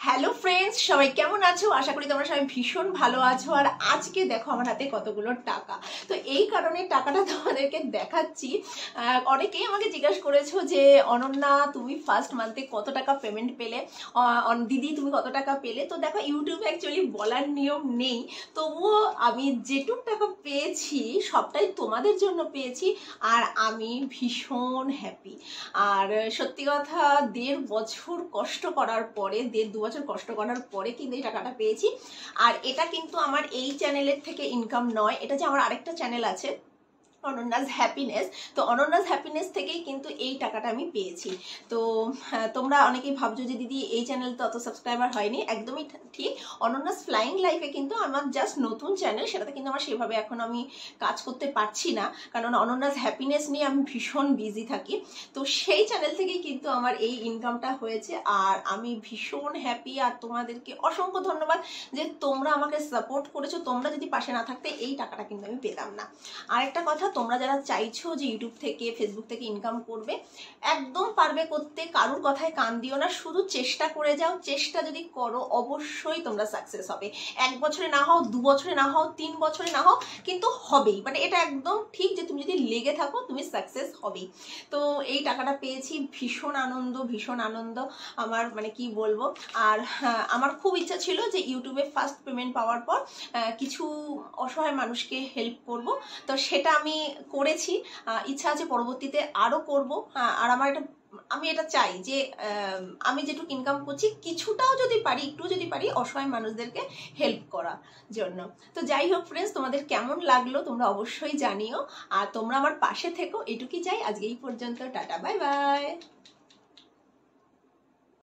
Hello friends, সবাই কেমন আছো? আশা করি তোমরা সবাই ভীষণ ভালো আছো। আর আজকে দেখো আমার হাতে কতগুলো টাকা। তো এই কারণে টাকাটা তোমাদেরকে দেখাচ্ছি। অনেকেই আমাকে জিজ্ঞাসা করেছো যে অনন্যা তুমি ফার্স্ট মান্থে কত টাকা পেমেন্ট পেলে, দিদি তুমি কত টাকা পেলে। তো দেখো ইউটিউবে অ্যাকচুয়ালি বলার নিয়ম নেই, তবুও আমি যেটুক টাকা পেয়েছি সবটাই তোমাদের জন্য পেয়েছি। আর আমি ভীষণ হ্যাপি। আর সত্যি কথা, 1.5 বছর কষ্ট করার পরে, 1.5-2 বছর কষ্ট করার পরে কিন্তু এই টাকাটা পেয়েছি। আর এটা কিন্তু আমার এই চ্যানেলের থেকে ইনকাম নয়, এটা যে আমার আরেকটা চ্যানেল আছে অনন্যাস হ্যাপিনেস, তো অনন্যাস হ্যাপিনেস থেকেই কিন্তু এই টাকাটা আমি পেয়েছি। তো তোমরা অনেকেই ভাবছো যে দিদি এই চ্যানেল তো অত সাবস্ক্রাইবার হয়নি। একদমই ঠিক, অনন্যাস ফ্লাইং লাইফে কিন্তু আমার জাস্ট নতুন চ্যানেল, সেটাতে কিন্তু আমার সেভাবে এখন আমি কাজ করতে পারছি না, কারণ অনন্যাস হ্যাপিনেস নিয়ে আমি ভীষণ বিজি থাকি। তো সেই চ্যানেল থেকেই কিন্তু আমার এই ইনকামটা হয়েছে। আর আমি ভীষণ হ্যাপি। আর তোমাদেরকে অসংখ্য ধন্যবাদ যে তোমরা আমাকে সাপোর্ট করেছো। তোমরা যদি পাশে না থাকতে এই টাকাটা কিন্তু আমি পেতাম না। আরেকটা কথা, তোমরা যারা চাইছো যে ইউটিউব থেকে ফেসবুক থেকে ইনকাম করবে, একদম পারবে করতে, কারুর কথায় কান দিও না, শুধু চেষ্টা করে যাও। চেষ্টা যদি করো অবশ্যই তোমরা সাকসেস হবে। 1 বছরে না হও, 2 বছরে না হও, 3 বছরে না হও, কিন্তু হবেই। মানে এটা একদম ঠিক যে তুমি যদি লেগে থাকো তুমি সাকসেস হবেই। তো এই টাকাটা পেয়েছি, ভীষণ আনন্দ, ভীষণ আনন্দ আমার, মানে কি বলবো। আর আমার খুব ইচ্ছা ছিল যে ইউটিউবে ফার্স্ট পেমেন্ট পাওয়ার পর কিছু অসহায় মানুষকে হেল্প করব। তো সেটা আমি করেছি। ইচ্ছা আছে পরবর্তীতে আরও করব। আর আমি এটা চাই যে আমি যেটুকু ইনকাম করছি কিছুটাও যদি পারি, একটু যদি পারি অসহায় মানুষদেরকে হেল্প করার জন্য। তো যাই হোক ফ্রেন্ডস, তোমাদের কেমন লাগলো তোমরা অবশ্যই জানিও। আর তোমরা আমার পাশে থেকো, এটুকুই চাই। আজকে এই পর্যন্ত, টাটা, বাই বাই।